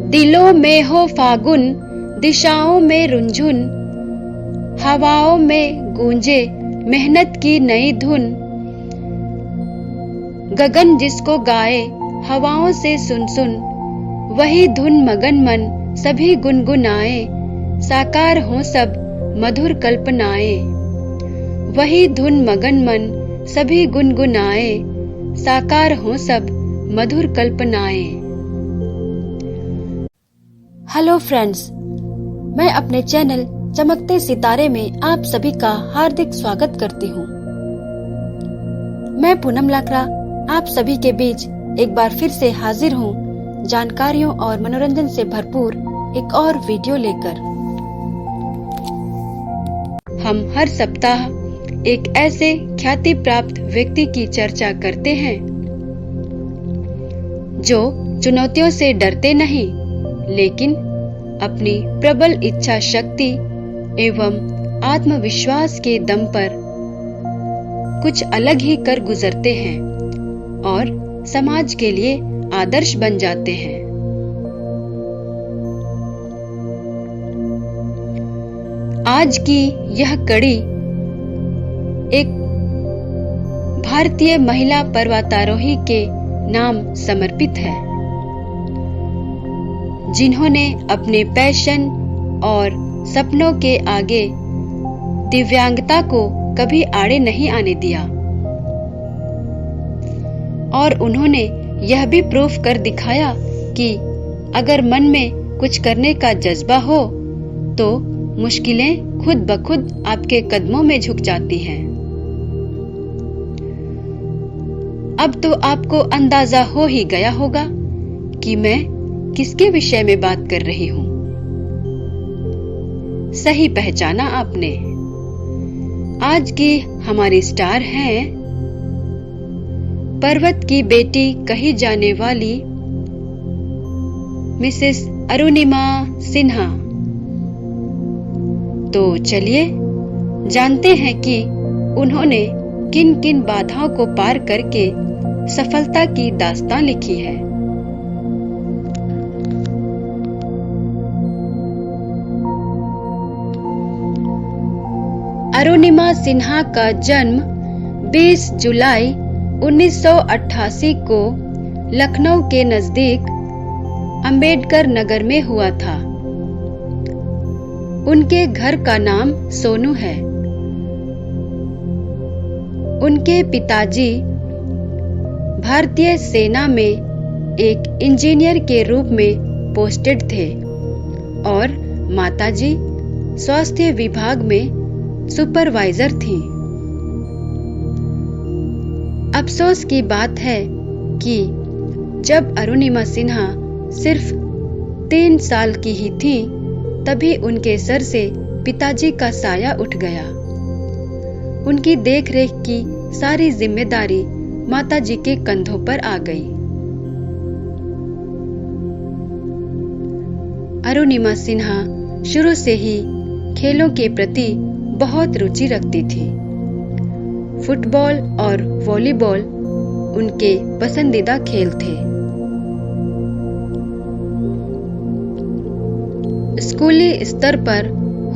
दिलों में हो फागुन, दिशाओं में रुंझुन, हवाओं में गूंजे मेहनत की नई धुन। गगन जिसको गाए हवाओं से सुन सुन, वही धुन मगन मन सभी गुनगुनाए। साकार हों सब मधुर कल्पनाएं, वही धुन मगन मन सभी गुनगुनाए। साकार हों सब मधुर कल्पनाएं। हेलो फ्रेंड्स, मैं अपने चैनल चमकते सितारे में आप सभी का हार्दिक स्वागत करती हूँ। मैं पूनम लाकरा आप सभी के बीच एक बार फिर से हाजिर हूँ जानकारियों और मनोरंजन से भरपूर एक और वीडियो लेकर। हम हर सप्ताह एक ऐसे ख्याति प्राप्त व्यक्ति की चर्चा करते हैं जो चुनौतियों से डरते नहीं, लेकिन अपनी प्रबल इच्छा शक्ति एवं आत्मविश्वास के दम पर कुछ अलग ही कर गुजरते हैं और समाज के लिए आदर्श बन जाते हैं। आज की यह कड़ी एक भारतीय महिला पर्वतारोही के नाम समर्पित है, जिन्होंने अपने पैशन और सपनों के आगे दिव्यांगता को कभी आड़े नहीं आने दिया और उन्होंने यह भी प्रूफ कर दिखाया कि अगर मन में कुछ करने का जज्बा हो तो मुश्किलें खुद ब खुद आपके कदमों में झुक जाती हैं। अब तो आपको अंदाजा हो ही गया होगा कि मैं किसके विषय में बात कर रही हूँ। सही पहचाना आपने। आज की हमारी स्टार हैं पर्वत की बेटी कही जाने वाली मिसेस अरुणिमा सिन्हा। तो चलिए जानते हैं कि उन्होंने किन किन बाधाओं को पार करके सफलता की दास्तान लिखी है। अरुणिमा सिन्हा का जन्म 20 जुलाई 1988 को लखनऊ के नजदीक अंबेडकर नगर में हुआ था। उनके घर का नाम सोनू है। उनके पिताजी भारतीय सेना में एक इंजीनियर के रूप में पोस्टेड थे और माताजी स्वास्थ्य विभाग में सुपरवाइजर थी। अफसोस की बात है कि जब अरुणिमा सिन्हा सिर्फ 3 साल की ही थी, तभी उनके सर से पिताजी का साया उठ गया। उनकी देखरेख की सारी जिम्मेदारी माताजी के कंधों पर आ गई। अरुणिमा सिन्हा शुरू से ही खेलों के प्रति बहुत रुचि रखती थी। फुटबॉल और वॉलीबॉल उनके पसंदीदा खेल थे। स्कूली स्तर पर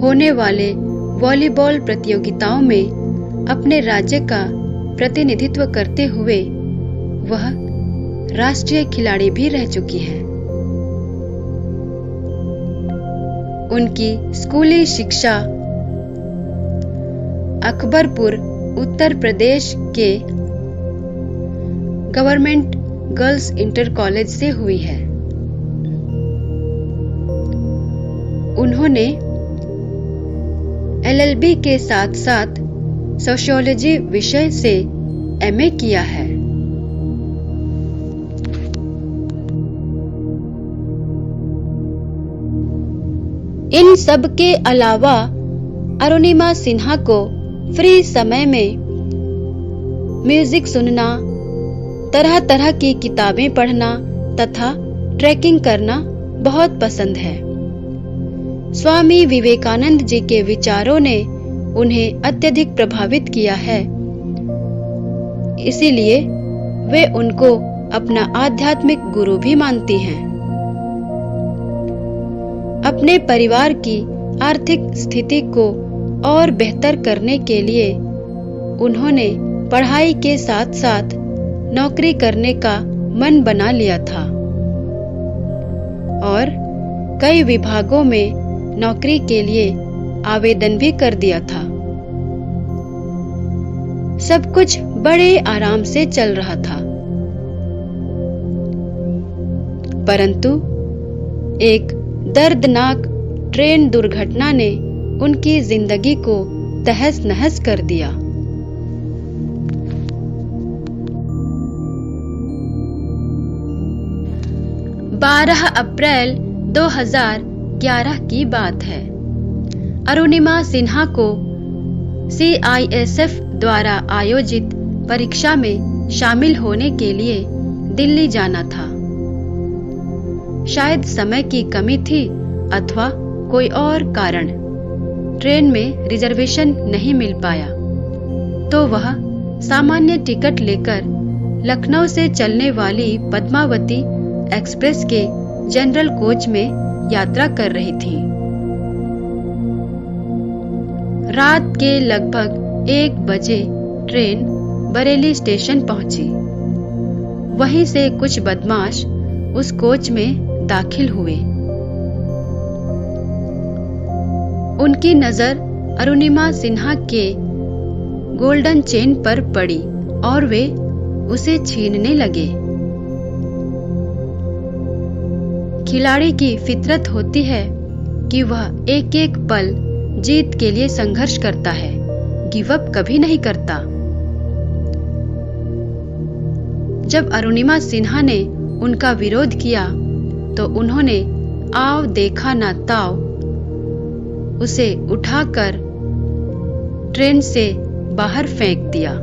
होने वाले वॉलीबॉल प्रतियोगिताओं में अपने राज्य का प्रतिनिधित्व करते हुए वह राष्ट्रीय खिलाड़ी भी रह चुकी हैं। उनकी स्कूली शिक्षा अकबरपुर उत्तर प्रदेश के गवर्नमेंट गर्ल्स इंटर कॉलेज से हुई है। उन्होंने LLB के साथ साथ सोशियोलॉजी विषय से MA किया है। इन सब के अलावा अरुणिमा सिन्हा को फ्री समय में म्यूजिक सुनना, तरह तरह की किताबें पढ़ना तथा ट्रैकिंग करना बहुत पसंद है। स्वामी विवेकानंद जी के विचारों ने उन्हें अत्यधिक प्रभावित किया है, इसीलिए वे उनको अपना आध्यात्मिक गुरु भी मानती हैं। अपने परिवार की आर्थिक स्थिति को और बेहतर करने के लिए उन्होंने पढ़ाई के साथ साथ नौकरी करने का मन बना लिया था और कई विभागों में नौकरी के लिए आवेदन भी कर दिया था। सब कुछ बड़े आराम से चल रहा था, परंतु एक दर्दनाक ट्रेन दुर्घटना ने उनकी जिंदगी को तहस नहस कर दिया। 12 अप्रैल 2011 की बात है। अरुणिमा सिन्हा को CISF द्वारा आयोजित परीक्षा में शामिल होने के लिए दिल्ली जाना था। शायद समय की कमी थी अथवा कोई और कारण ट्रेन में रिजर्वेशन नहीं मिल पाया, तो वह सामान्य टिकट लेकर लखनऊ से चलने वाली पद्मावती एक्सप्रेस के जनरल कोच में यात्रा कर रही थी। रात के लगभग 1 बजे ट्रेन बरेली स्टेशन पहुंची। वहीं से कुछ बदमाश उस कोच में दाखिल हुए। उनकी नजर अरुणिमा सिन्हा के गोल्डन चेन पर पड़ी और वे उसे छीनने लगे। खिलाड़ी की फितरत होती है कि वह एक एक पल जीत के लिए संघर्ष करता है, गिव अप कभी नहीं करता। जब अरुणिमा सिन्हा ने उनका विरोध किया तो उन्होंने आव देखा ना ताव उसे उठाकर ट्रेन से बाहर फेंक दिया।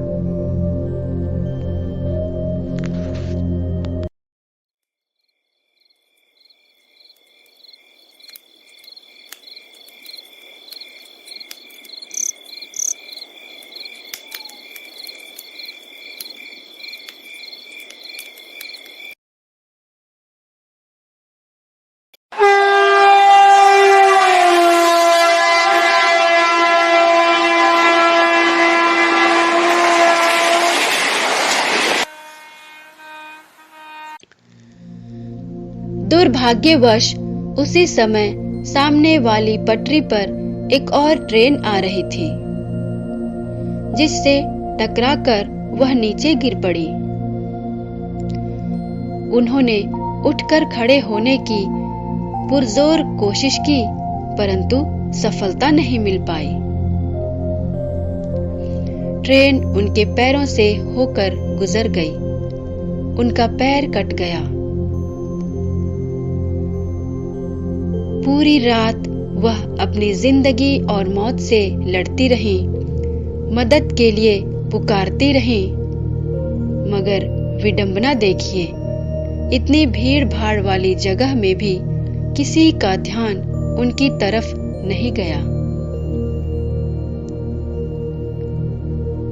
दुर्भाग्यवश उसी समय सामने वाली पटरी पर एक और ट्रेन आ रही थी, जिससे टकराकर वह नीचे गिर पड़ी। उन्होंने उठकर खड़े होने की पुरजोर कोशिश की, परंतु सफलता नहीं मिल पाई। ट्रेन उनके पैरों से होकर गुजर गई। उनका पैर कट गया। पूरी रात वह अपनी जिंदगी और मौत से लड़ती रही, मदद के लिए पुकारती रही। मगर विडंबना देखिए, इतनी भीड़ भाड़ वाली जगह में भी किसी का ध्यान उनकी तरफ नहीं गया।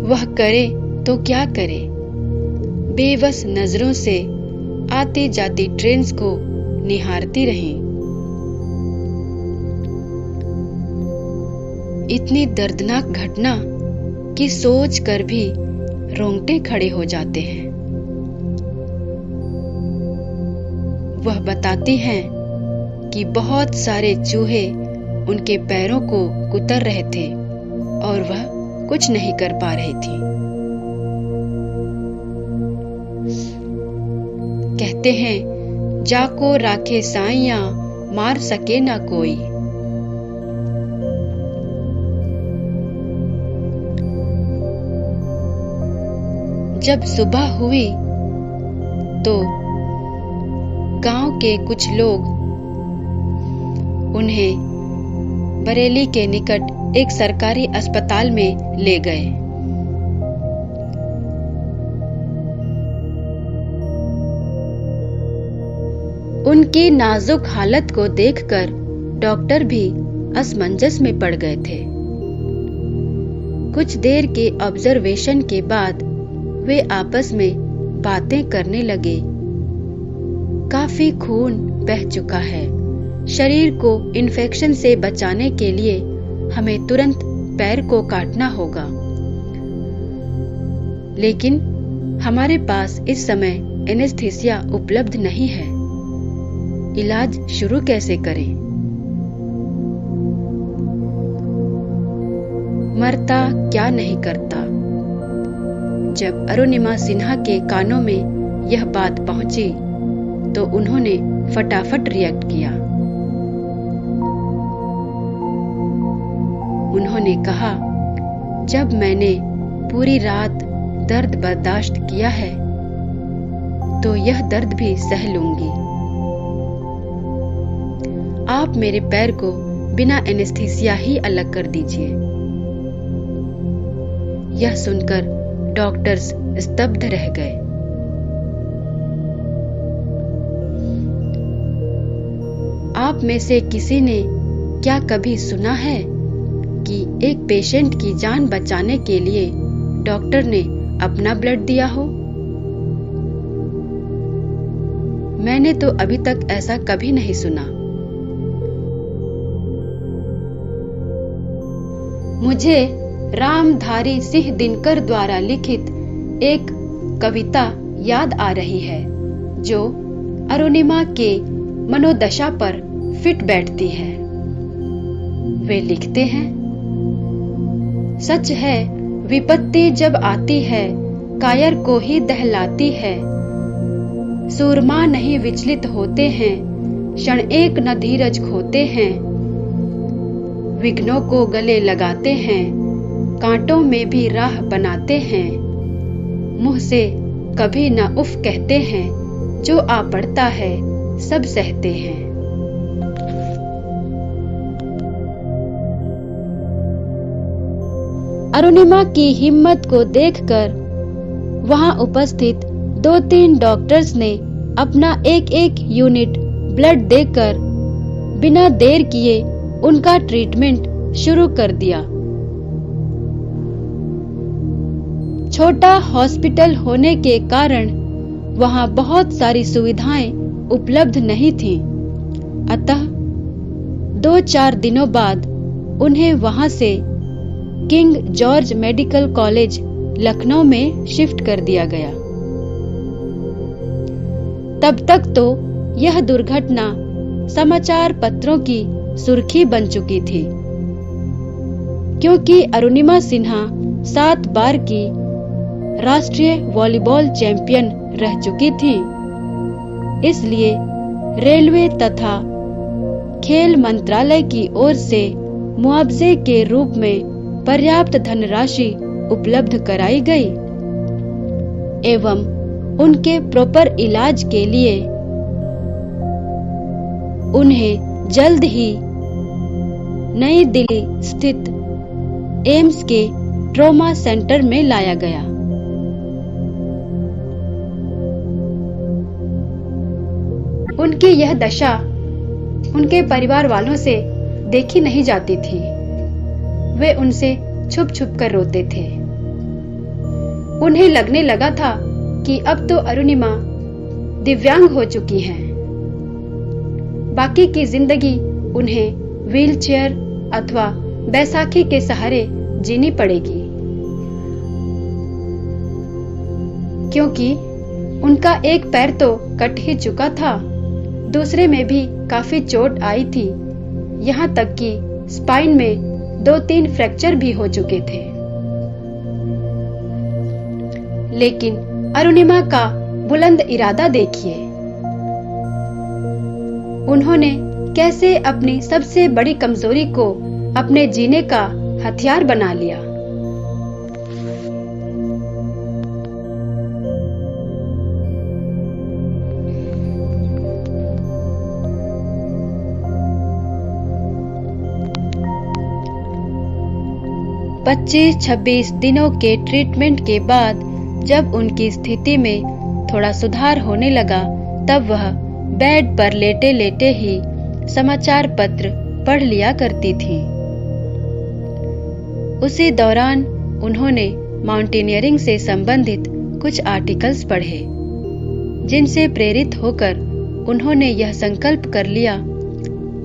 वह करे तो क्या करे, बेबस नजरों से आती जाती ट्रेन्स को निहारती रही। इतनी दर्दनाक घटना कि सोच कर भी रोंगटे खड़े हो जाते हैं। वह बताती हैं कि बहुत सारे चूहे उनके पैरों को कुतर रहे थे और वह कुछ नहीं कर पा रही थी। कहते हैं, जाको राखे साइयां मार सके ना कोई। जब सुबह हुई तो गांव के कुछ लोग उन्हें बरेली के निकट एक सरकारी अस्पताल में ले गए। उनकी नाजुक हालत को देखकर डॉक्टर भी असमंजस में पड़ गए थे। कुछ देर के ऑब्जर्वेशन के बाद वे आपस में बातें करने लगे। काफी खून बह चुका है, शरीर को इन्फेक्शन से बचाने के लिए हमें तुरंत पैर को काटना होगा, लेकिन हमारे पास इस समय एनेस्थीसिया उपलब्ध नहीं है। इलाज शुरू कैसे करें? मरता क्या नहीं करता। जब अरुणिमा सिन्हा के कानों में यह बात पहुंची तो उन्होंने फटाफट रिएक्ट किया। उन्होंने कहा, जब मैंने पूरी रात दर्द बर्दाश्त किया है तो यह दर्द भी सह लूंगी। आप मेरे पैर को बिना एनेस्थीसिया ही अलग कर दीजिए। यह सुनकर डॉक्टर्स स्तब्ध रह गए। आप में से किसी ने क्या कभी सुना है कि एक पेशेंट की जान बचाने के लिए डॉक्टर ने अपना ब्लड दिया हो? मैंने तो अभी तक ऐसा कभी नहीं सुना। मुझे रामधारी सिंह दिनकर द्वारा लिखित एक कविता याद आ रही है जो अरुणिमा के मनोदशा पर फिट बैठती है। वे लिखते हैं, सच है विपत्ति जब आती है कायर को ही दहलाती है। सूरमा नहीं विचलित होते हैं, क्षण एक न धीरज खोते हैं। विघ्नों को गले लगाते हैं, कांटों में भी राह बनाते हैं। मुंह से कभी न उफ कहते हैं, जो आ पड़ता है सब सहते हैं। अरुणिमा की हिम्मत को देखकर वहां उपस्थित 2-3 डॉक्टर्स ने अपना एक यूनिट ब्लड देकर बिना देर किए उनका ट्रीटमेंट शुरू कर दिया। छोटा हॉस्पिटल होने के कारण वहां बहुत सारी सुविधाएं उपलब्ध नहीं थीं। अतः 2-4 दिनों बाद उन्हें वहां से king George medical college Lucknow में शिफ्ट कर दिया गया। तब तक तो यह दुर्घटना समाचार पत्रों की सुर्खी बन चुकी थी, क्योंकि अरुणिमा सिन्हा 7 बार की राष्ट्रीय वॉलीबॉल चैंपियन रह चुकी थी। इसलिए रेलवे तथा खेल मंत्रालय की ओर से मुआवजे के रूप में पर्याप्त धनराशि उपलब्ध कराई गई एवं उनके प्रॉपर इलाज के लिए उन्हें जल्द ही नई दिल्ली स्थित एम्स के ट्रॉमा सेंटर में लाया गया। उनकी यह दशा उनके परिवार वालों से देखी नहीं जाती थी। वे उनसे छुप छुप कर रोते थे। उन्हें लगने लगा था कि अब तो अरुणिमा दिव्यांग हो चुकी हैं। बाकी की जिंदगी उन्हें व्हीलचेयर अथवा बैसाखी के सहारे जीनी पड़ेगी, क्योंकि उनका एक पैर तो कट ही चुका था, दूसरे में भी काफी चोट आई थी। यहाँ तक कि स्पाइन में 2-3 फ्रैक्चर भी हो चुके थे। लेकिन अरुणिमा का बुलंद इरादा देखिए। उन्होंने कैसे अपनी सबसे बड़ी कमजोरी को अपने जीने का हथियार बना लिया। पच्चीस 26 दिनों के ट्रीटमेंट के बाद जब उनकी स्थिति में थोड़ा सुधार होने लगा, तब वह बेड पर लेटे लेटे ही समाचार पत्र पढ़ लिया करती थी। उसी दौरान उन्होंने माउंटेनियरिंग से संबंधित कुछ आर्टिकल्स पढ़े, जिनसे प्रेरित होकर उन्होंने यह संकल्प कर लिया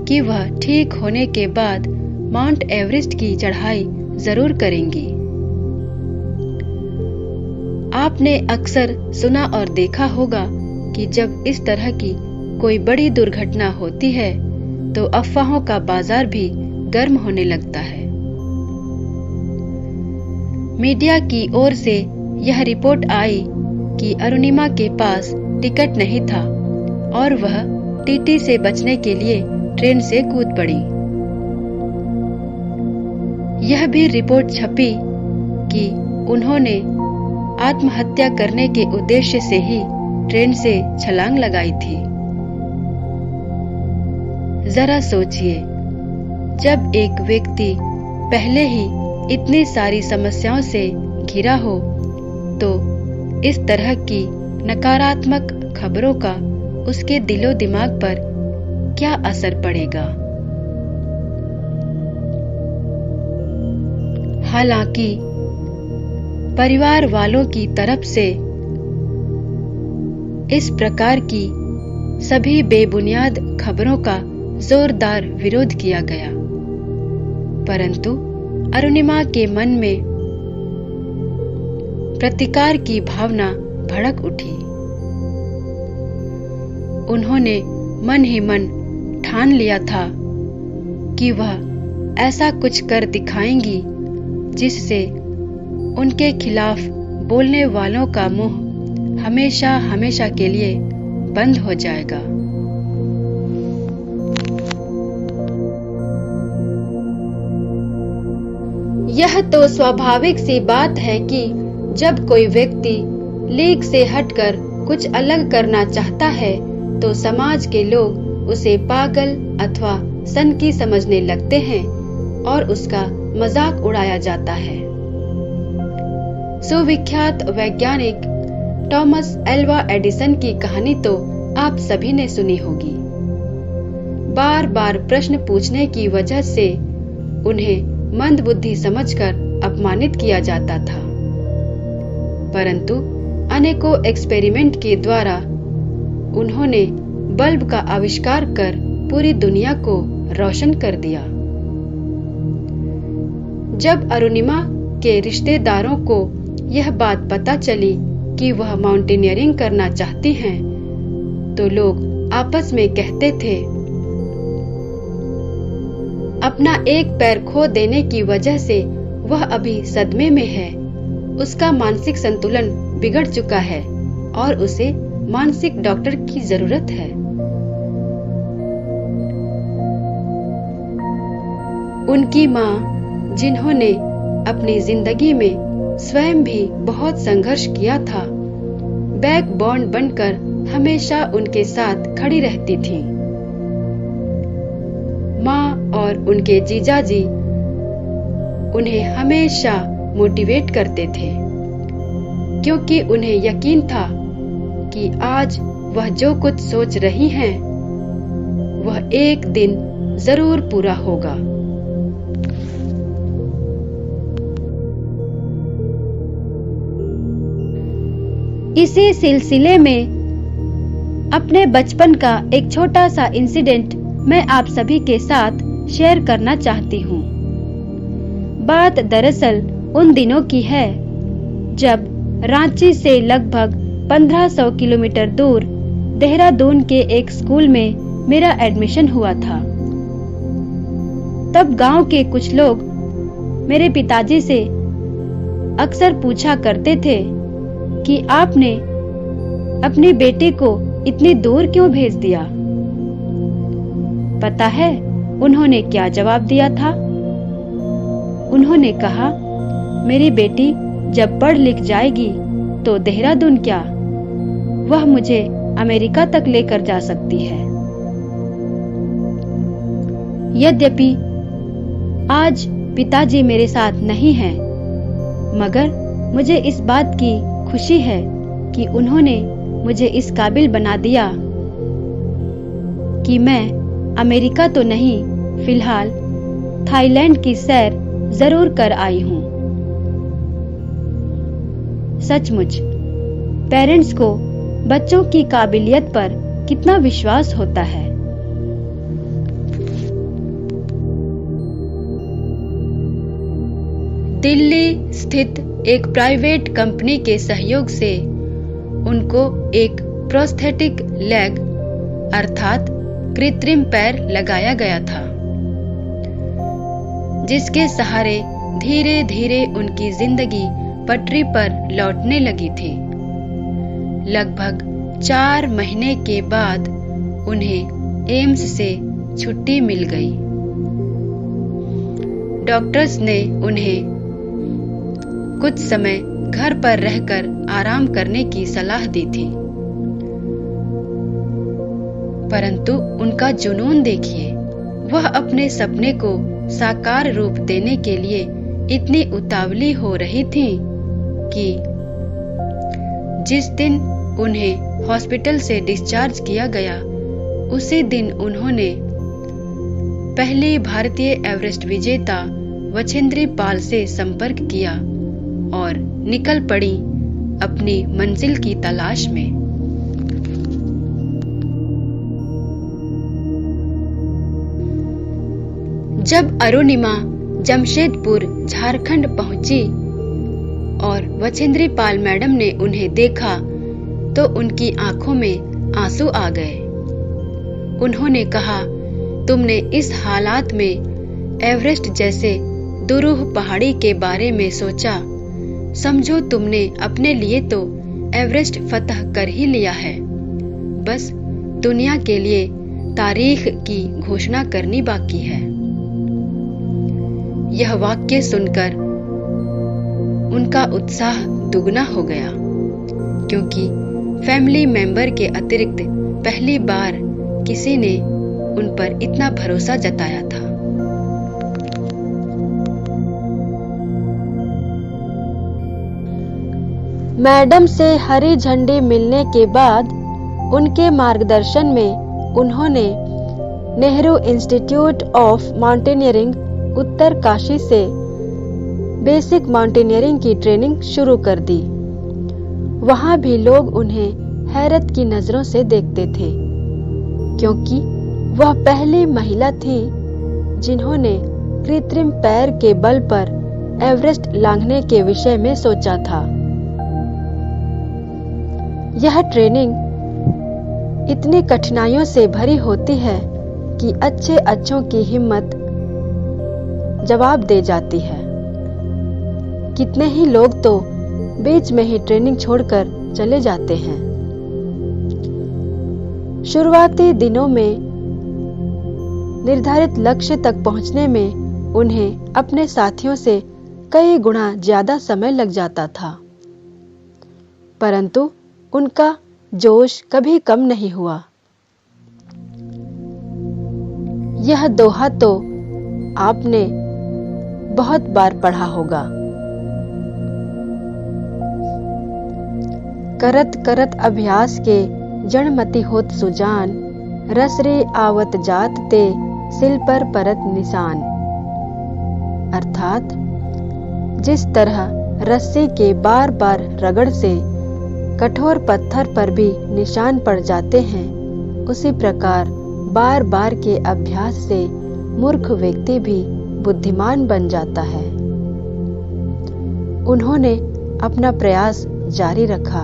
कि वह ठीक होने के बाद माउंट एवरेस्ट की चढ़ाई जरूर करेंगी। आपने अक्सर सुना और देखा होगा कि जब इस तरह की कोई बड़ी दुर्घटना होती है तो अफवाहों का बाजार भी गर्म होने लगता है। मीडिया की ओर से यह रिपोर्ट आई कि अरुणिमा के पास टिकट नहीं था और वह टीटी से बचने के लिए ट्रेन से कूद पड़ी। यह भी रिपोर्ट छपी कि उन्होंने आत्महत्या करने के उद्देश्य से ही ट्रेन से छलांग लगाई थी। जरा सोचिए, जब एक व्यक्ति पहले ही इतनी सारी समस्याओं से घिरा हो तो इस तरह की नकारात्मक खबरों का उसके दिलो दिमाग पर क्या असर पड़ेगा। हालांकि परिवार वालों की तरफ से इस प्रकार की सभी बेबुनियाद खबरों का जोरदार विरोध किया गया, परंतु अरुणिमा के मन में प्रतिकार की भावना भड़क उठी। उन्होंने मन ही मन ठान लिया था कि वह ऐसा कुछ कर दिखाएंगी जिससे उनके खिलाफ बोलने वालों का मुंह हमेशा हमेशा के लिए बंद हो जाएगा। यह तो स्वाभाविक सी बात है कि जब कोई व्यक्ति लीग से हटकर कुछ अलग करना चाहता है तो समाज के लोग उसे पागल अथवा सनकी समझने लगते हैं और उसका मजाक उड़ाया जाता है। सुविख्यात वैज्ञानिक थॉमस एल्वा एडिसन की कहानी तो आप सभी ने सुनी होगी। बार बार प्रश्न पूछने की वजह से उन्हें मंदबुद्धि समझकर अपमानित किया जाता था, परंतु अनेकों एक्सपेरिमेंट के द्वारा उन्होंने बल्ब का आविष्कार कर पूरी दुनिया को रोशन कर दिया। जब अरुणिमा के रिश्तेदारों को यह बात पता चली कि वह माउंटेनियरिंग करना चाहती हैं, तो लोग आपस में कहते थे, अपना एक पैर खो देने की वजह से वह अभी सदमे में है, उसका मानसिक संतुलन बिगड़ चुका है और उसे मानसिक डॉक्टर की जरूरत है। उनकी माँ, जिन्होंने अपनी जिंदगी में स्वयं भी बहुत संघर्ष किया था, बैकबोन बनकर हमेशा उनके साथ खड़ी रहती थी। माँ और उनके जीजाजी उन्हें हमेशा मोटिवेट करते थे, क्योंकि उन्हें यकीन था कि आज वह जो कुछ सोच रही हैं, वह एक दिन जरूर पूरा होगा। इसी सिलसिले में अपने बचपन का एक छोटा सा इंसिडेंट मैं आप सभी के साथ शेयर करना चाहती हूँ। बात दरअसल उन दिनों की है जब रांची से लगभग 1500 किलोमीटर दूर देहरादून के एक स्कूल में मेरा एडमिशन हुआ था। तब गांव के कुछ लोग मेरे पिताजी से अक्सर पूछा करते थे कि आपने अपनी बेटी को इतनी दूर क्यों भेज दिया। पता है उन्होंने क्या जवाब दिया था? उन्होंने कहा, मेरी बेटी जब पढ़ लिख जाएगी तो देहरादून क्या, वह मुझे अमेरिका तक लेकर जा सकती है। यद्यपि आज पिताजी मेरे साथ नहीं हैं, मगर मुझे इस बात की खुशी है कि उन्होंने मुझे इस काबिल बना दिया कि मैं अमेरिका तो नहीं, फिलहाल थाईलैंड की सैर जरूर कर आई हूँ। सचमुच पेरेंट्स को बच्चों की काबिलियत पर कितना विश्वास होता है। दिल्ली स्थित एक प्राइवेट कंपनी के सहयोग से उनको एक प्रोस्थेटिक लेग अर्थात कृत्रिम पैर लगाया गया था, जिसके सहारे धीरे धीरे उनकी जिंदगी पटरी पर लौटने लगी थी। लगभग 4 महीने के बाद उन्हें एम्स से छुट्टी मिल गई। डॉक्टर्स ने उन्हें कुछ समय घर पर रहकर आराम करने की सलाह दी थी, परंतु उनका जुनून देखिए। वह अपने सपने को साकार रूप देने के लिए इतनी उतावली हो रही थी कि जिस दिन उन्हें हॉस्पिटल से डिस्चार्ज किया गया, उसी दिन उन्होंने पहली भारतीय एवरेस्ट विजेता वछेंद्री पाल से संपर्क किया और निकल पड़ी अपनी मंजिल की तलाश में। जब अरुणिमा जमशेदपुर झारखंड पहुंची और वछेंद्री पाल मैडम ने उन्हें देखा तो उनकी आंखों में आंसू आ गए। उन्होंने कहा, तुमने इस हालात में एवरेस्ट जैसे दुरूह पहाड़ी के बारे में सोचा? समझो तुमने अपने लिए तो एवरेस्ट फतह कर ही लिया है, बस दुनिया के लिए तारीख की घोषणा करनी बाकी है। यह वाक्य सुनकर उनका उत्साह दुगना हो गया, क्योंकि फैमिली मेंबर के अतिरिक्त पहली बार किसी ने उन पर इतना भरोसा जताया था। मैडम से हरी झंडी मिलने के बाद उनके मार्गदर्शन में उन्होंने Nehru institute of mountaineering Uttarkashi से बेसिक माउंटेनियरिंग की ट्रेनिंग शुरू कर दी। वहां भी लोग उन्हें हैरत की नजरों से देखते थे, क्योंकि वह पहली महिला थी जिन्होंने कृत्रिम पैर के बल पर एवरेस्ट लांघने के विषय में सोचा था। यह ट्रेनिंग इतनी कठिनाइयों से भरी होती है कि अच्छे अच्छों की हिम्मत जवाब दे जाती है। कितने ही लोग तो बीच में ही ट्रेनिंग छोड़कर चले जाते हैं। शुरुआती दिनों में निर्धारित लक्ष्य तक पहुंचने में उन्हें अपने साथियों से कई गुना ज्यादा समय लग जाता था, परंतु उनका जोश कभी कम नहीं हुआ। यह दोहा तो आपने बहुत बार पढ़ा होगा, करत करत अभ्यास के जड़मति होत सुजान, रस रे आवत जात ते सिल पर परत निशान। अर्थात जिस तरह रस्सी के बार बार रगड़ से कठोर पत्थर पर भी निशान पड़ जाते हैं, उसी प्रकार बार बार के अभ्यास से मूर्ख व्यक्ति भी बुद्धिमान बन जाता है। उन्होंने अपना प्रयास जारी रखा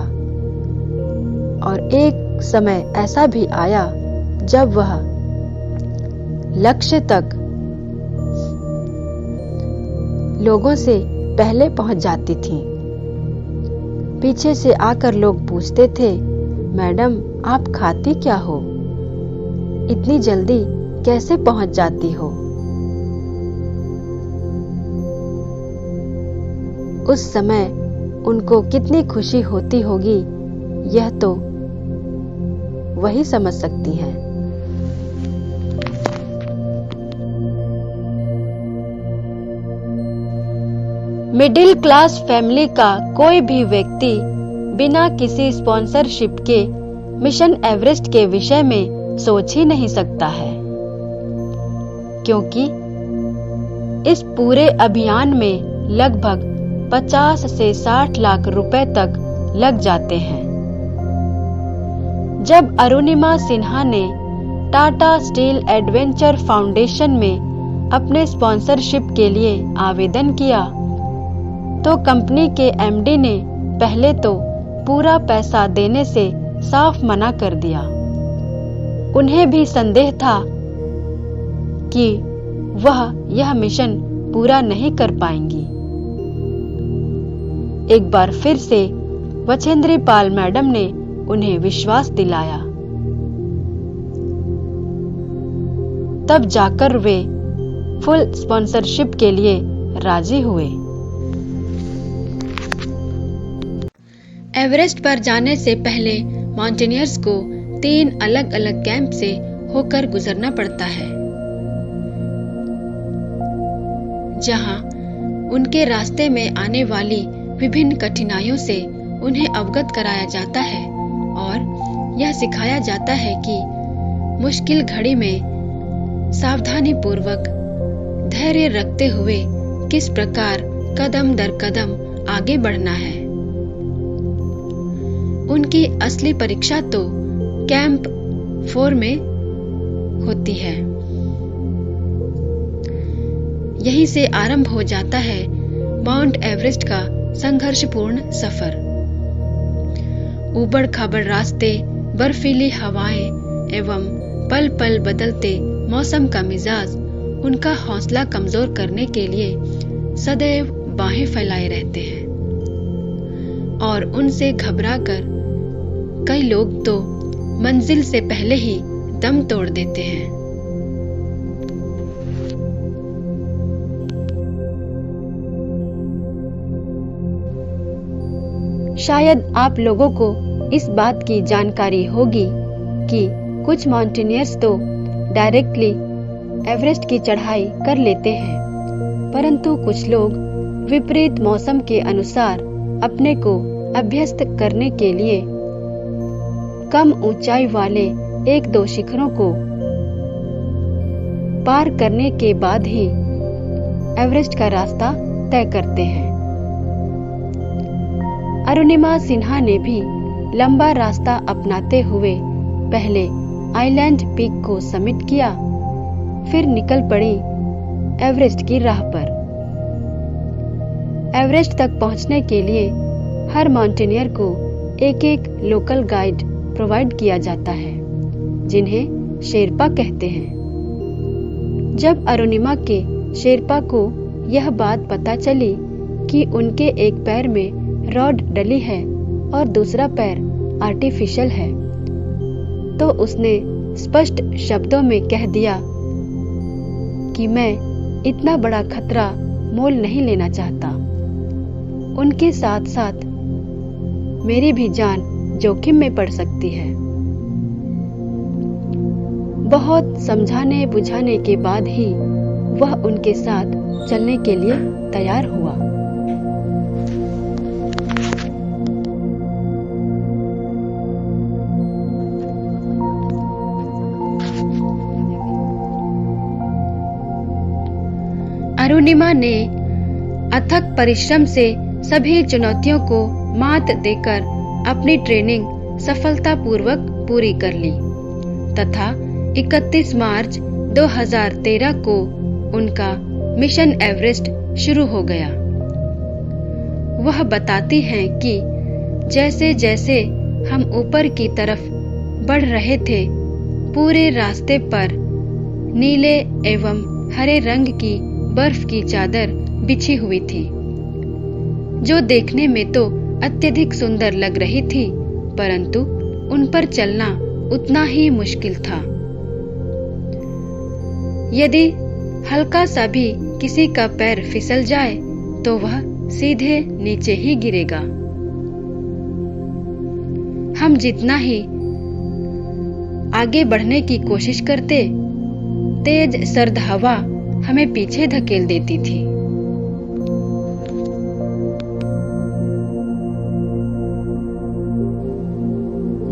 और एक समय ऐसा भी आया जब वह लक्ष्य तक लोगों से पहले पहुंच जाती थी। पीछे से आकर लोग पूछते थे, मैडम आप खाती क्या हो? इतनी जल्दी कैसे पहुंच जाती हो? उस समय उनको कितनी खुशी होती होगी, यह तो वही समझ सकती हैं। मिडिल क्लास फैमिली का कोई भी व्यक्ति बिना किसी स्पॉन्सरशिप के मिशन एवरेस्ट के विषय में सोच ही नहीं सकता है, क्योंकि इस पूरे अभियान में लगभग 50 से 60 लाख रुपए तक लग जाते हैं। जब अरुणिमा सिन्हा ने टाटा स्टील एडवेंचर फाउंडेशन में अपने स्पॉन्सरशिप के लिए आवेदन किया, तो कंपनी के एमडी ने पहले तो पूरा पैसा देने से साफ मना कर दिया। उन्हें भी संदेह था कि वह यह मिशन पूरा नहीं कर पाएंगी। एक बार फिर से बछेंद्री पाल मैडम ने उन्हें विश्वास दिलाया। तब जाकर वे फुल स्पॉन्सरशिप के लिए राजी हुए। एवरेस्ट पर जाने से पहले माउंटेनियर्स को 3 अलग-अलग कैंप से होकर गुजरना पड़ता है, जहां उनके रास्ते में आने वाली विभिन्न कठिनाइयों से उन्हें अवगत कराया जाता है और यह सिखाया जाता है कि मुश्किल घड़ी में सावधानी पूर्वक धैर्य रखते हुए किस प्रकार कदम दर कदम आगे बढ़ना है। उनकी असली परीक्षा तो कैंप 4 में होती है। यहीं से आरंभ हो जाता है माउंट एवरेस्ट का संघर्षपूर्ण सफर। ऊबड़-खाबड़ रास्ते, बर्फीली हवाएं एवं पल पल बदलते मौसम का मिजाज उनका हौसला कमजोर करने के लिए सदैव बाहें फैलाए रहते हैं और उनसे घबराकर कई लोग तो मंजिल से पहले ही दम तोड़ देते हैं। शायद आप लोगों को इस बात की जानकारी होगी कि कुछ माउंटेनियर्स तो डायरेक्टली एवरेस्ट की चढ़ाई कर लेते हैं, परंतु कुछ लोग विपरीत मौसम के अनुसार अपने को अभ्यस्त करने के लिए कम ऊंचाई वाले 1-2 शिखरों को पार करने के बाद ही एवरेस्ट का रास्ता तय करते हैं। अरुणिमा सिन्हा ने भी लंबा रास्ता अपनाते हुए पहले आइलैंड पीक को समिट किया, फिर निकल पड़ी एवरेस्ट की राह पर। एवरेस्ट तक पहुंचने के लिए हर माउंटेनियर को एक लोकल गाइड प्रोवाइड किया जाता है, जिन्हें शेरपा कहते हैं। जब अरुणिमा के शेरपा को यह बात पता चली कि उनके एक पैर में रॉड डली है और दूसरा पैर आर्टिफिशियल है, तो उसने स्पष्ट शब्दों में कह दिया कि मैं इतना बड़ा खतरा मोल नहीं लेना चाहता। उनके साथ साथ मेरी भी जान जोखिम में पड़ सकती है। बहुत समझाने बुझाने के बाद ही वह उनके साथ चलने के लिए तैयार हुआ। अरुणिमा ने अथक परिश्रम से सभी चुनौतियों को मात देकर अपनी ट्रेनिंग सफलतापूर्वक पूरी कर ली तथा 31 मार्च 2013 को उनका मिशन एवरेस्ट शुरू हो गया। वह बताती हैं कि जैसे जैसे हम ऊपर की तरफ बढ़ रहे थे, पूरे रास्ते पर नीले एवं हरे रंग की बर्फ की चादर बिछी हुई थी, जो देखने में तो अत्यधिक सुंदर लग रही थी, परंतु उन पर चलना उतना ही मुश्किल था। यदि हल्का सा भी किसी का पैर फिसल जाए तो वह सीधे नीचे ही गिरेगा। हम जितना ही आगे बढ़ने की कोशिश करते, तेज सर्द हवा हमें पीछे धकेल देती थी।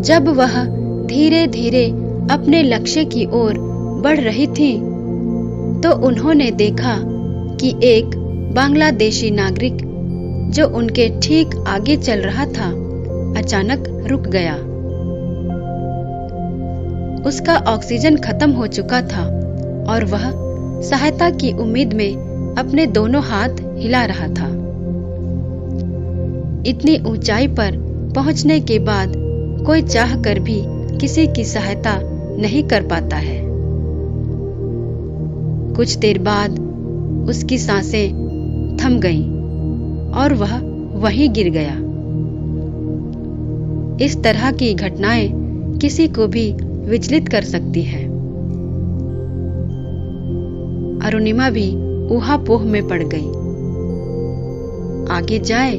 जब वह धीरे धीरे अपने लक्ष्य की ओर बढ़ रही थी, तो उन्होंने देखा कि एक बांग्लादेशी नागरिक जो उनके ठीक आगे चल रहा था, अचानक रुक गया। उसका ऑक्सीजन खत्म हो चुका था और वह सहायता की उम्मीद में अपने दोनों हाथ हिला रहा था। इतनी ऊंचाई पर पहुंचने के बाद कोई चाह कर भी किसी की सहायता नहीं कर पाता है। कुछ देर बाद उसकी सांसें थम गईं और वह वहीं गिर गया। इस तरह की घटनाएं किसी को भी विचलित कर सकती है। अरुणिमा भी ऊहापोह में पड़ गई। आगे जाए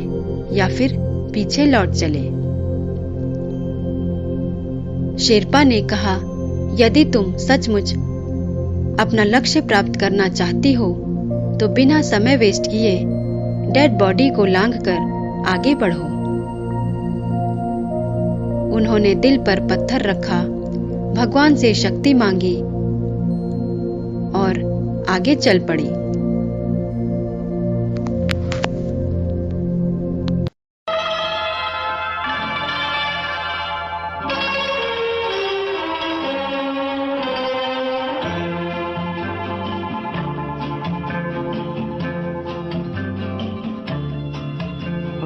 या फिर पीछे लौट चले। शेरपा ने कहा, यदि तुम सचमुच अपना लक्ष्य प्राप्त करना चाहती हो तो बिना समय वेस्ट किए डेड बॉडी को लांघकर आगे बढ़ो। उन्होंने दिल पर पत्थर रखा, भगवान से शक्ति मांगी और आगे चल पड़ी।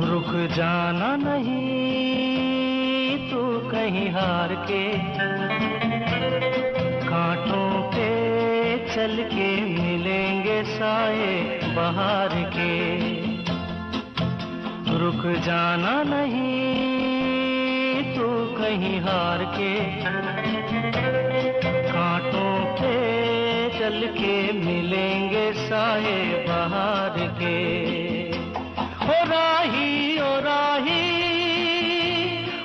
रुक जाना नहीं तू कहीं हार के, कांटों पे चल के मिलेंगे साए बहार के। रुक जाना नहीं तू कहीं हार के, कांटों पे चल के मिलेंगे साए बहार के। ओ राही ओ राही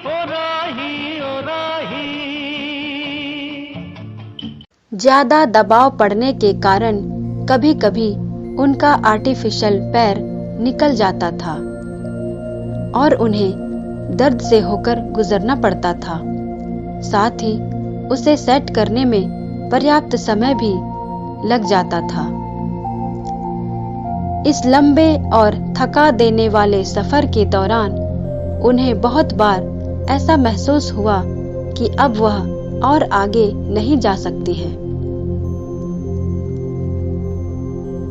ओ राही ओ राही। ज्यादा दबाव पड़ने के कारण कभी कभी उनका आर्टिफिशियल पैर निकल जाता था और उन्हें दर्द से होकर गुजरना पड़ता था। साथ ही उसे सेट करने में पर्याप्त समय भी लग जाता था। इस लंबे और थका देने वाले सफर के दौरान उन्हें बहुत बार ऐसा महसूस हुआ कि अब वह और आगे नहीं जा सकती है।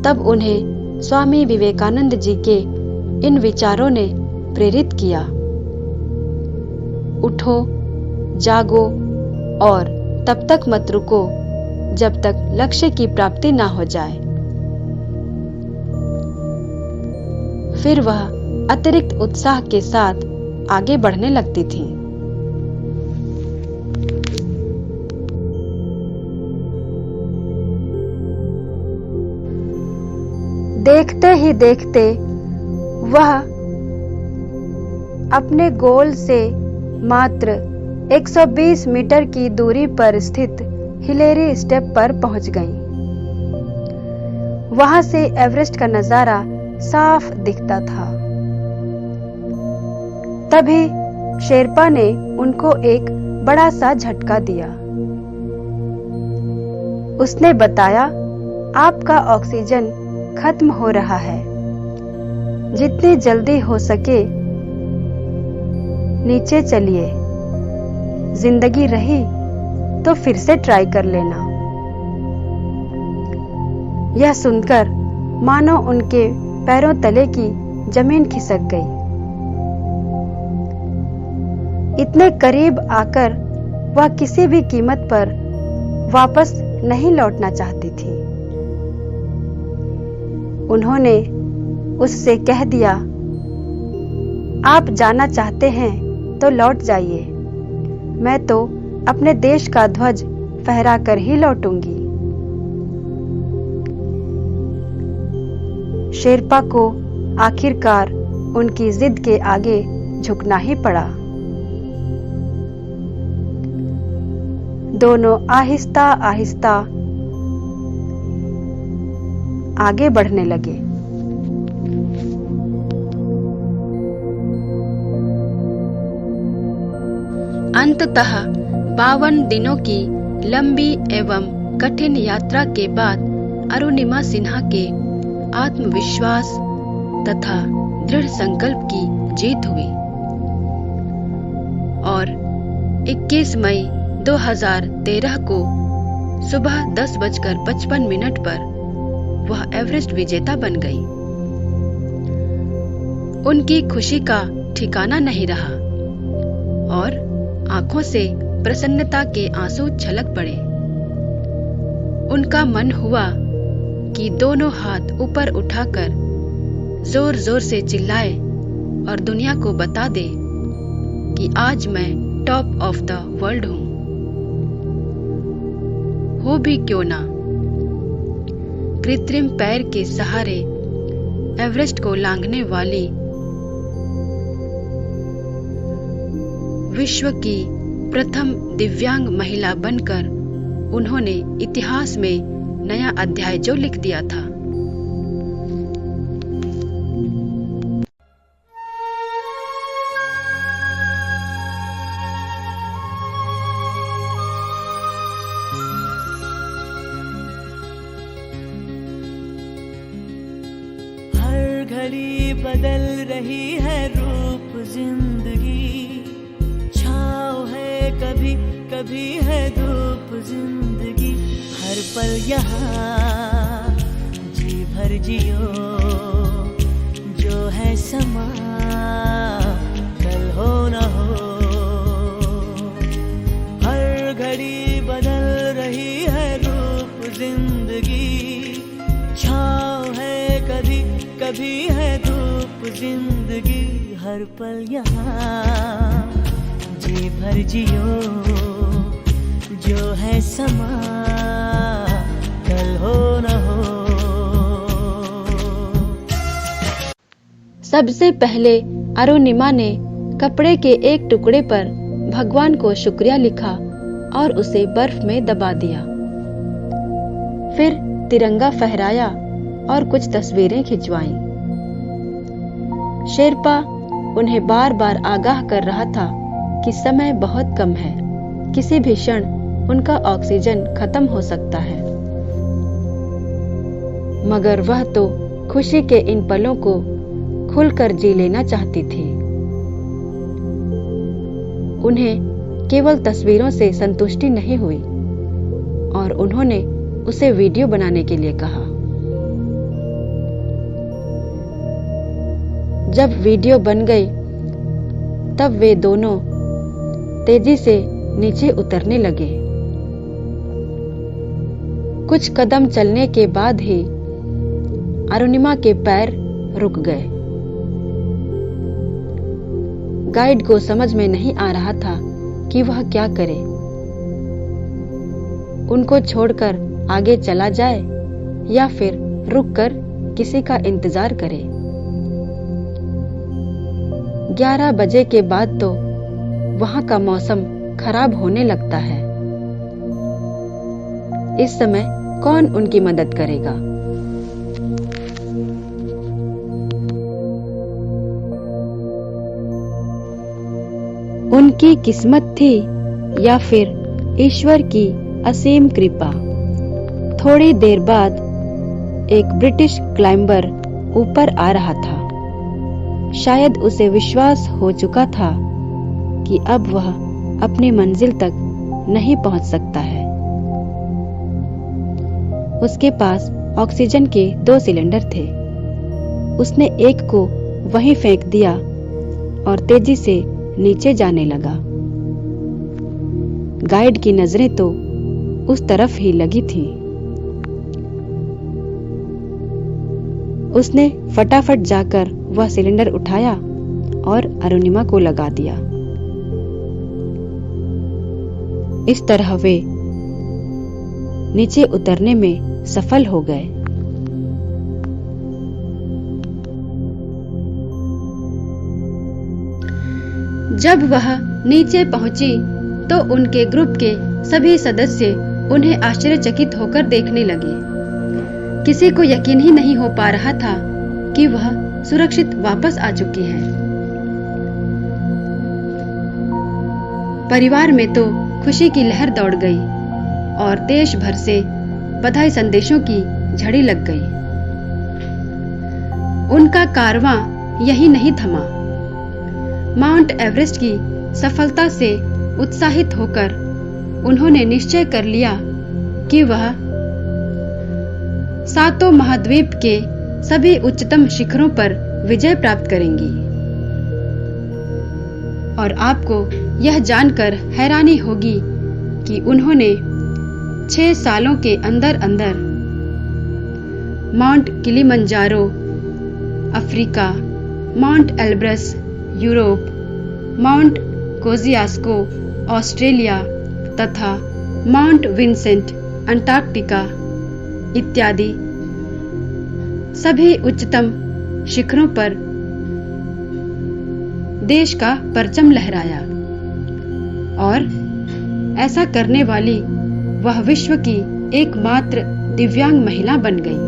तब उन्हें स्वामी विवेकानंद जी के इन विचारों ने प्रेरित किया, उठो, जागो और तब तक मत रुको जब तक लक्ष्य की प्राप्ति ना हो जाए। फिर वह अतिरिक्त उत्साह के साथ आगे बढ़ने लगती थी। देखते ही देखते वह अपने गोल से मात्र 120 मीटर की दूरी पर स्थित हिलेरी स्टेप पर पहुंच गईं। वहां से एवरेस्ट का नजारा साफ दिखता था। तभी शेरपा ने उनको एक बड़ा सा झटका दिया। उसने बताया, आपका ऑक्सीजन खत्म हो रहा है। जितनी जल्दी हो सके नीचे चलिए। जिंदगी रही तो फिर से ट्राई कर लेना। यह सुनकर मानो उनके पैरों तले की जमीन खिसक गई। इतने करीब आकर वह किसी भी कीमत पर वापस नहीं लौटना चाहती थी। उन्होंने उससे कह दिया, आप जाना चाहते हैं तो लौट जाइए, मैं तो अपने देश का ध्वज फहरा कर ही लौटूंगी। शेरपा को आखिरकार उनकी जिद के आगे झुकना ही पड़ा। दोनों आहिस्ता आहिस्ता आगे बढ़ने लगे। अंततः 52 दिनों की लंबी एवं कठिन यात्रा के बाद अरुणिमा सिन्हा के आत्मविश्वास तथा दृढ़ संकल्प की जीत हुई और 21 मई 2013 को सुबह 10:55 पर वह एवरेस्ट विजेता बन गई। उनकी खुशी का ठिकाना नहीं रहा और आंखों से प्रसन्नता के आंसू छलक पड़े। उनका मन हुआ कि दोनों हाथ ऊपर उठाकर जोर जोर से चिल्लाए और दुनिया को बता दे कि आज मैं टॉप ऑफ द वर्ल्ड हूं। हो भी क्यों ना कृत्रिम पैर के सहारे एवरेस्ट को लांघने वाली विश्व की प्रथम दिव्यांग महिला बनकर उन्होंने इतिहास में नया अध्याय जो लिख दिया था। हर घड़ी बदल रही है रूप जिंदगी, छाँव है कभी कभी है धूप जिंदगी। हर पल यहाँ जी भर जियो, जो है समा कल हो न हो। हर घड़ी बदल रही है रूप जिंदगी, छाँव है कभी कभी है धूप जिंदगी। हर पल यहाँ जी भर जियो, जो है समा कल हो न हो। सबसे पहले अरुणिमा ने कपड़े के एक टुकड़े पर भगवान को शुक्रिया लिखा और उसे बर्फ में दबा दिया। फिर तिरंगा फहराया और कुछ तस्वीरें खिंचवाईं। शेरपा उन्हें बार बार आगाह कर रहा था कि समय बहुत कम है, किसी भी क्षण उनका ऑक्सीजन खत्म हो सकता है। मगर वह तो खुशी के इन पलों को खुलकर जी लेना चाहती थी। उन्हें केवल तस्वीरों से संतुष्टि नहीं हुई और उन्होंने उसे वीडियो बनाने के लिए कहा। जब वीडियो बन गई तब वे दोनों तेजी से नीचे उतरने लगे। कुछ कदम चलने के बाद ही अरुणिमा के पैर रुक गए। गाइड को समझ में नहीं आ रहा था कि वह क्या करे, उनको छोड़कर आगे चला जाए या फिर रुककर किसी का इंतजार करे। 11 बजे के बाद तो वहां का मौसम खराब होने लगता है। इस समय कौन उनकी मदद करेगा? उनकी किस्मत थी या फिर ईश्वर की असीम कृपा। थोड़ी देर बाद एक ब्रिटिश क्लाइंबर ऊपर आ रहा था। शायद उसे विश्वास हो चुका था कि अब वह अपनी मंजिल तक नहीं पहुंच सकता है। उसके पास ऑक्सीजन के 2 सिलेंडर थे। उसने एक को वहीं फेंक दिया और तेजी से नीचे जाने लगा। गाइड की नजरें तो उस तरफ ही लगी थीं। उसने फटाफट जाकर वह सिलेंडर उठाया और अरुणिमा को लगा दिया। इस तरह वे नीचे उतरने में सफल हो गए। जब वह नीचे पहुंची तो उनके ग्रुप के सभी सदस्य उन्हें आश्चर्यचकित होकर देखने लगे। किसी को यकीन ही नहीं हो पा रहा था कि वह सुरक्षित वापस आ चुकी है। परिवार में तो खुशी की लहर दौड़ गई और देश भर से बधाई संदेशों की झड़ी लग गई। उनका कारवां यही नहीं थमा। माउंट एवरेस्ट की सफलता से उत्साहित होकर उन्होंने निश्चय कर लिया कि वह 7 महाद्वीप के सभी उच्चतम शिखरों पर विजय प्राप्त करेंगी। और आपको यह जानकर हैरानी होगी कि उन्होंने 6 सालों के अंदर अंदर Mount Kilimanjaro Africa, Mount Elbrus Europe, Mount Kosciuszko Australia तथा माउंट विंसेंट अंटार्कटिका इत्यादि सभी उच्चतम शिखरों पर देश का परचम लहराया और ऐसा करने वाली वह विश्व की एकमात्र दिव्यांग महिला बन गई।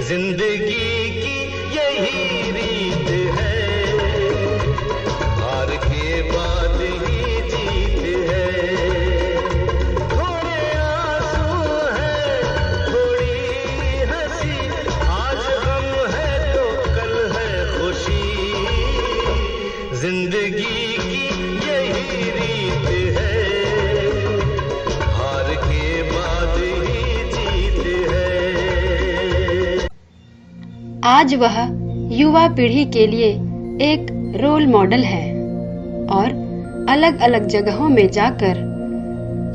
जिंदगी की यही रीत है, हार के बाद ही जीत है। थोड़े आंसू है, थोड़ी हंसी, आज गम है तो कल है खुशी। जिंदगी की यही रीत है, हार के बाद ही जीत है। आज वह युवा पीढ़ी के लिए एक रोल मॉडल है और अलग अलग जगहों में जाकर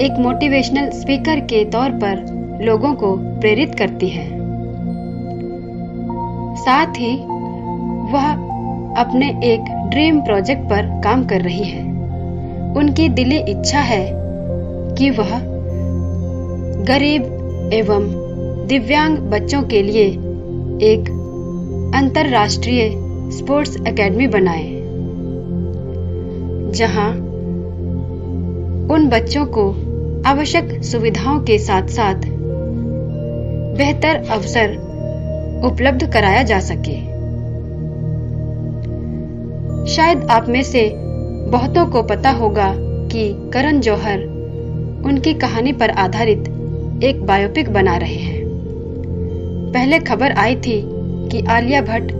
एक मोटिवेशनल स्पीकर के तौर पर लोगों को प्रेरित करती है। साथ ही वह अपने एक ड्रीम प्रोजेक्ट पर काम कर रही है। उनकी दिली इच्छा है कि वह गरीब एवं दिव्यांग बच्चों के लिए एक अंतरराष्ट्रीय स्पोर्ट्स एकेडमी बनाए, जहां उन बच्चों को आवश्यक सुविधाओं के साथ साथ बेहतर अवसर उपलब्ध कराया जा सके। शायद आप में से बहुतों को पता होगा कि करण जौहर उनकी कहानी पर आधारित एक बायोपिक बना रहे हैं। पहले खबर आई थी कि आलिया भट्ट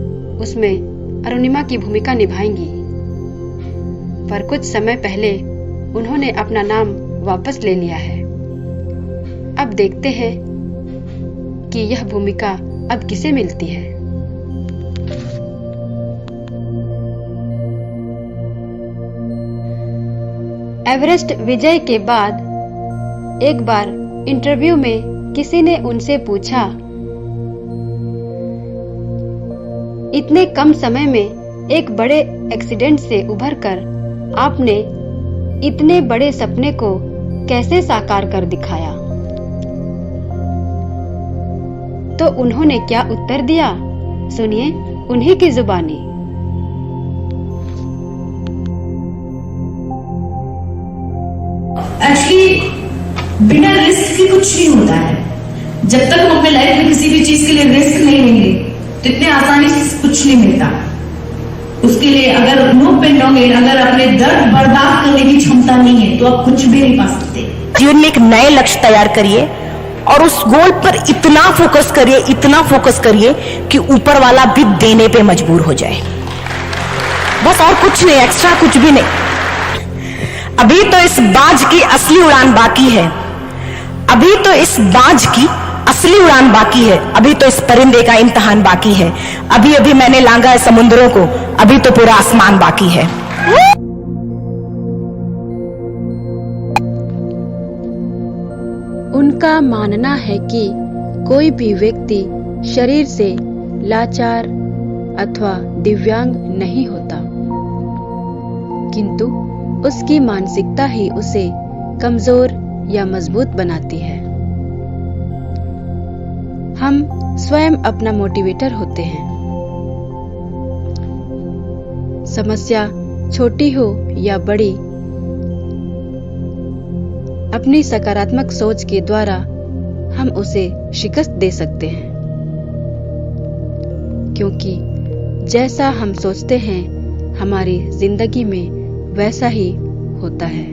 उसमें अरुणिमा की भूमिका निभाएंगी, पर कुछ समय पहले उन्होंने अपना नाम वापस ले लिया है। अब देखते हैं कि यह भूमिका अब किसे मिलती है। एवरेस्ट विजय के बाद एक बार इंटरव्यू में किसी ने उनसे पूछा, इतने कम समय में एक बड़े एक्सीडेंट से उभरकर आपने इतने बड़े सपने को कैसे साकार कर दिखाया? तो उन्होंने क्या उत्तर दिया, सुनिए उन्हीं की जुबानी। एक्चुअली बिना रिस्क के कुछ नहीं होता है। जब तक हम अपने लाइफ में किसी भी चीज के लिए रिस्क नहीं लेंगे तो इतने आसानी से कुछ नहीं मिलता। उसके लिए अगर नो पेन नो गेन, अगर अपने दर्द बर्दाश्त करने की क्षमता नहीं है तो आप कुछ भी नहीं पा सकते। जीवन में एक नए लक्ष्य तैयार करिए और उस गोल पर इतना फोकस करिए कि ऊपर वाला भी देने पे मजबूर हो जाए। बस और कुछ नहीं, एक्स्ट्रा कुछ भी नहीं। अभी तो इस बाज की असली उड़ान बाकी है, अभी तो इस बाज की असली उड़ान बाकी है, अभी तो इस परिंदे का इम्तिहान बाकी है। अभी अभी मैंने लांघा है समुद्रों को, अभी तो पूरा आसमान बाकी है। उनका मानना है कि कोई भी व्यक्ति शरीर से लाचार अथवा दिव्यांग नहीं होता, किंतु उसकी मानसिकता ही उसे कमजोर या मजबूत बनाती है। हम स्वयं अपना मोटिवेटर होते हैं। समस्या छोटी हो या बड़ी, अपनी सकारात्मक सोच के द्वारा हम उसे शिकस्त दे सकते हैं, क्योंकि जैसा हम सोचते हैं हमारी जिंदगी में वैसा ही होता है।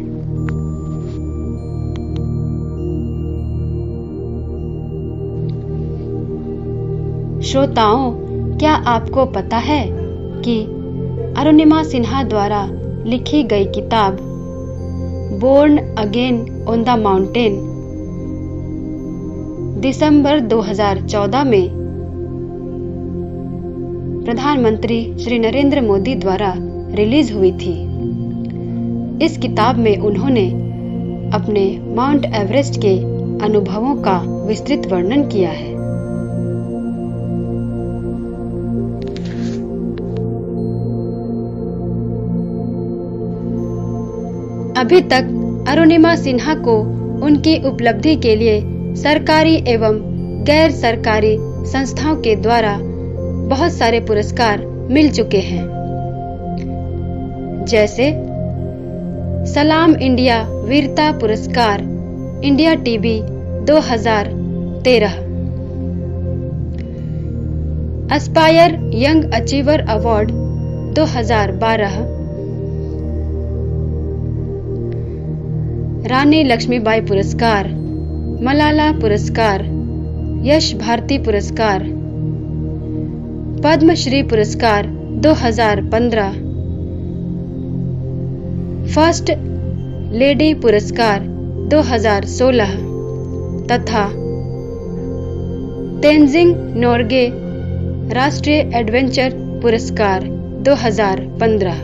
श्रोताओं, क्या आपको पता है कि अरुणिमा सिन्हा द्वारा लिखी गई किताब Born Again on the Mountain दिसंबर 2014 में प्रधानमंत्री श्री नरेंद्र मोदी द्वारा रिलीज हुई थी। इस किताब में उन्होंने अपने माउंट एवरेस्ट के अनुभवों का विस्तृत वर्णन किया है। अभी तक अरुणिमा सिन्हा को उनकी उपलब्धि के लिए सरकारी एवं गैर सरकारी संस्थाओं के द्वारा बहुत सारे पुरस्कार मिल चुके हैं, जैसे सलाम इंडिया वीरता पुरस्कार India TV 2013, Aspire young achiever award 2012, रानी लक्ष्मीबाई पुरस्कार, मलाला पुरस्कार, यश भारती पुरस्कार, पद्मश्री पुरस्कार 2015, फर्स्ट लेडी पुरस्कार 2016 तथा तेंजिंग नोर्गे राष्ट्रीय एडवेंचर पुरस्कार 2015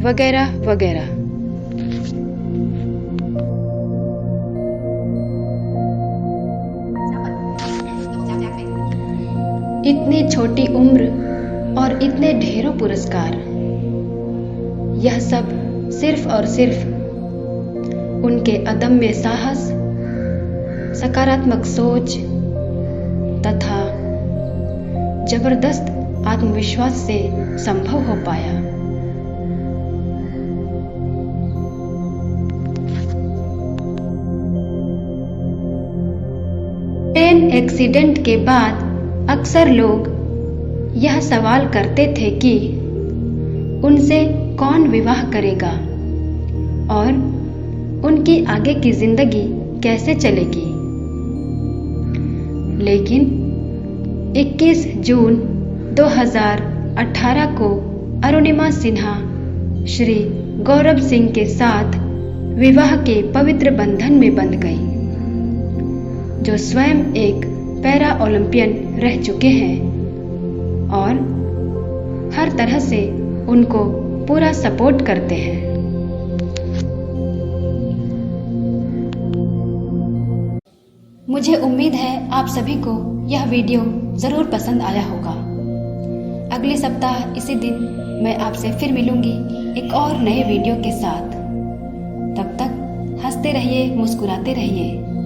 वगैरह वगैरह। इतनी छोटी उम्र और इतने ढेरों पुरस्कार, यह सब सिर्फ और सिर्फ उनके अदम्य साहस, सकारात्मक सोच तथा जबरदस्त आत्मविश्वास से संभव हो पाया। ट्रेन एक्सीडेंट के बाद अक्सर लोग यह सवाल करते थे कि उनसे कौन विवाह करेगा और उनकी आगे की जिंदगी कैसे चलेगी। लेकिन 21 जून 2018 को अरुणिमा सिन्हा श्री गौरव सिंह के साथ विवाह के पवित्र बंधन में बंध गई, जो स्वयं एक पैरा ओलंपियन रह चुके हैं और हर तरह से उनको पूरा सपोर्ट करते हैं। मुझे उम्मीद है आप सभी को यह वीडियो जरूर पसंद आया होगा। अगले सप्ताह इसी दिन मैं आपसे फिर मिलूंगी एक और नए वीडियो के साथ। तब तक हंसते रहिए, मुस्कुराते रहिए।